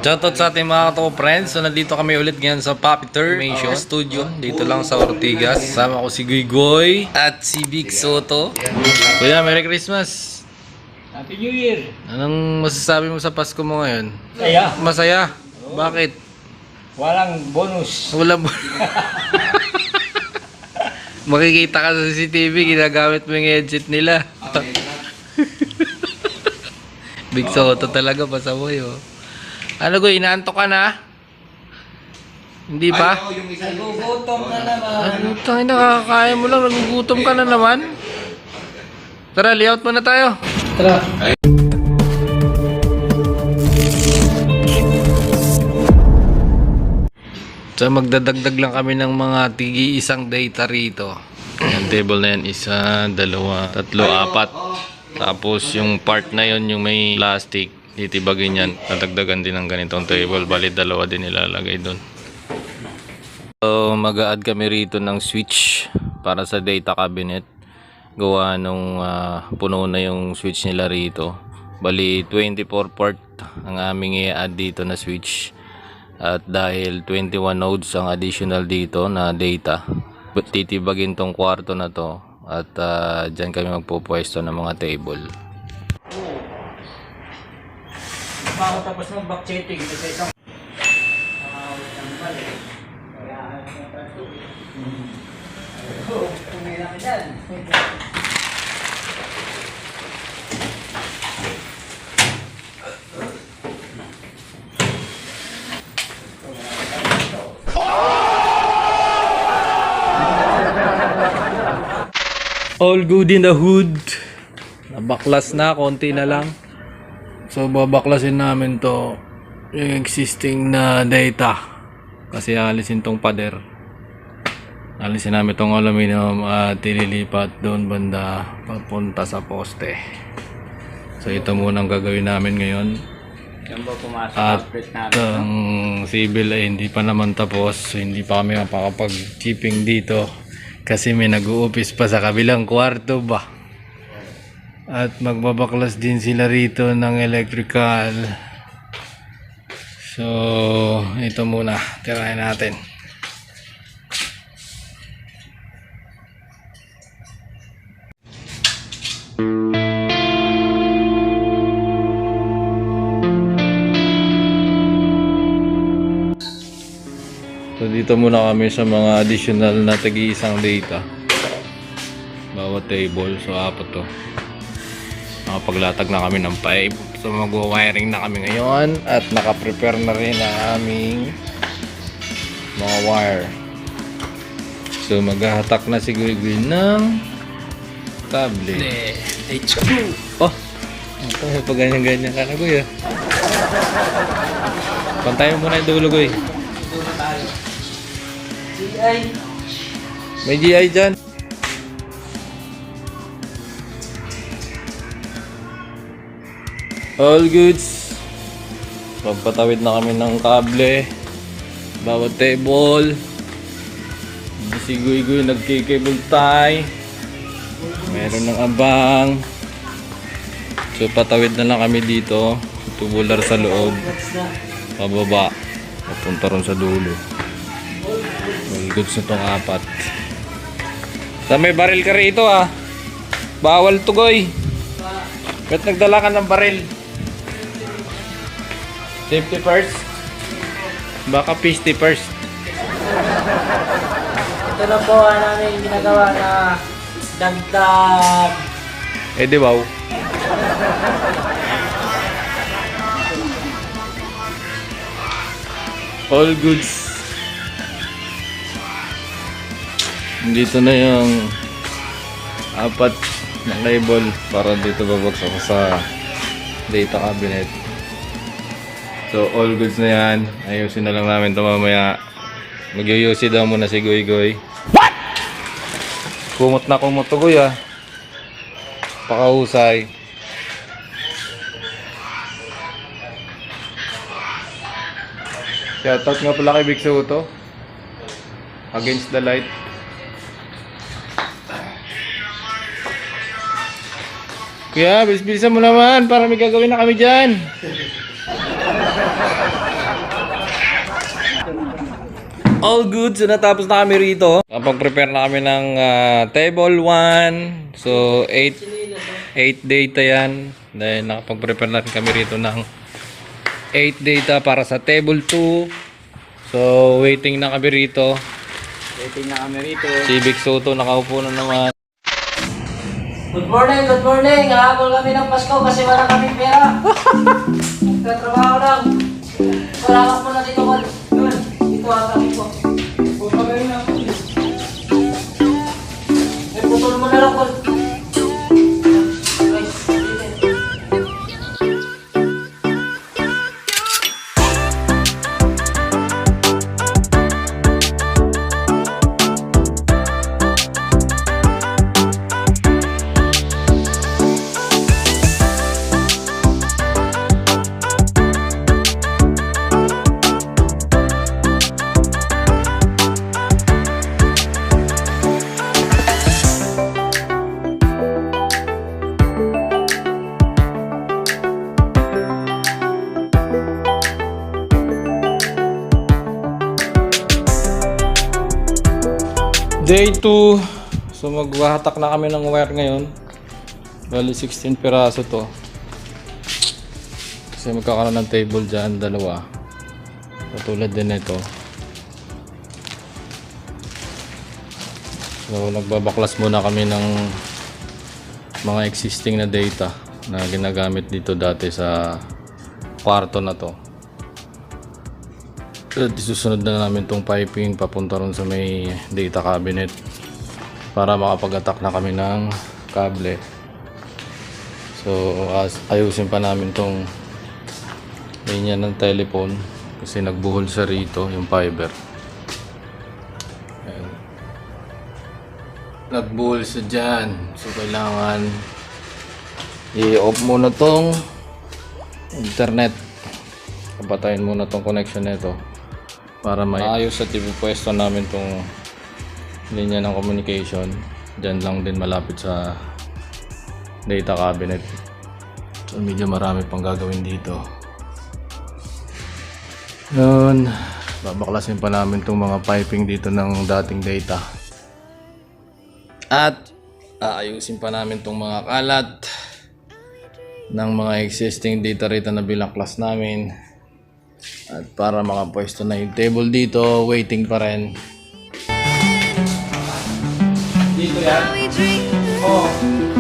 Shoutout sa ating mga katoko friends. So nandito kami ulit ngayon sa Papiter Studio. Dito lang sa Ortigas. Kasama ko si Guigoy at si Vic Soto. Kuya, Merry Christmas. Happy New Year. Anong masasabi mo sa Pasko mo ngayon? Saya. Masaya? Bakit? Walang bonus. Wala mo. Makikita ka sa CCTV, ginagamit mo yung headset nila. Big Soto talaga, pasaboy oh. Ano Goy, inaantok ka na? Hindi pa? Nagugutom na naman. Ano tayo, nakakaya mo lang, nagugutom ka na naman. Tara, layout muna tayo. Tara. So magdadagdag lang kami ng mga tigi-isang data rito. Yung table na yan, isa, dalawa, tatlo, apat. Tapos yung part na yon, yung may plastic, titibagin yan. Nadagdagan din ng ganitong table. Bali, dalawa din nilalagay doon. So mag-a-add kami rito ng switch para sa data cabinet. Gawa nung puno na yung switch nila rito. Bali, 24 port ang aming i-add dito na switch. At dahil 21 nodes ang additional dito na data, titibagin tong kwarto na to. At dyan kami magpupwesto ng mga table. Bago tapos ng back-checking sa isang All good in the hood. Nabaklas na, konti na lang. So babaklasin namin to yung existing na data. Kasi alisin tong pader. Alisin namin tong aluminum at ililipat doon banda papunta sa poste. So ito muna ang gagawin namin ngayon. yan ba pumasok At outfit namin? ang civil ay hindi pa naman tapos. So, hindi pa kami makakapag-chipping dito. Kasi may nag-uupis pa sa kabilang kwarto ba. At magbabaklas din sila rito ng electrical. So, ito muna. Tirahin natin. So dito muna kami sa mga additional na tagi-isang data. Bawat table, so apat to. Nakapaglatag na kami ng pipe. So mag-wiring na kami ngayon at naka-prepare na rin ang aming mga wire. So maghahatak na si Guy ng kable. HQ. Oh! Ito, pag ganyan-ganyan ka na Guy. Pantayin mo muna yung dulo Guy. May GI dyan. All goods. Pagpatawid na kami ng kable. Bawat table. Si Guy nagkikable tie. Meron ng abang. So patawid na lang kami dito. Tubular sa loob. Pababa. Papunta ron sa dulo. All goods na itong apat. Sa may baril ka rito ah. Bawal to Goy. Ba't nagdala ka ng baril? Safety first. Baka peacety first. Ito na po ang namin ginagawa na dagdag. Eh di wow. All goods. Dito na yung apat na cable para dito babagsak ko sa data cabinet. So all goods na yan. Ayusin na lang namin ito mamaya. Mag-UC daw muna si Goy. What? Kumot na kumot to Goy ah. Pakahusay. Shoutout nga pala kay Vic Soto. Against the light. Kuya, bilis-bilisan mo naman para may gagawin na kami dyan. All good. So natapos na kami rito. Kapag-prepare na kami ng table 1. So 8 data yan. Dahil nakapag-prepare na rin kami rito ng 8 data para sa table 2. So waiting na kami rito. Si Vic Soto nakaupo na naman. Good morning, good morning. Habol kami ng Pasko kasi wala kaming pera. Nagtatrabaho lang. Wala ka po na dito, Col. Yun, dito ang kami po. Eh, putol mo na lang, Col. Guys, Day 2. So maghahatak na kami ng wire ngayon. Bali 16 piraso to. Kasi magkakaroon ng table dyan, dalawa. Katulad din ito. So nagbabaklas muna kami ng mga existing na data na ginagamit dito dati sa kwarto na to. At isusunod na namin tong piping papunta ron sa may data cabinet para makapag-attack na kami ng kable. So ayusin pa namin tong linya ng telephone kasi nagbuhol sa rito yung fiber. Ayan. Nagbuhol sa dyan, so kailangan i-off muna tong internet. Papatayin muna tong connection nito para maayos at ipupwesto namin tong linya ng communication. Diyan lang din malapit sa data cabinet. So medyo marami pang gagawin dito. Yun, babaklasin pa namin tong mga piping dito ng dating data. At aayusin pa namin tong mga kalat ng mga existing data rito na binaklas namin. At para makapwesto na yung table dito, waiting pa rin. Dito yan? Oh.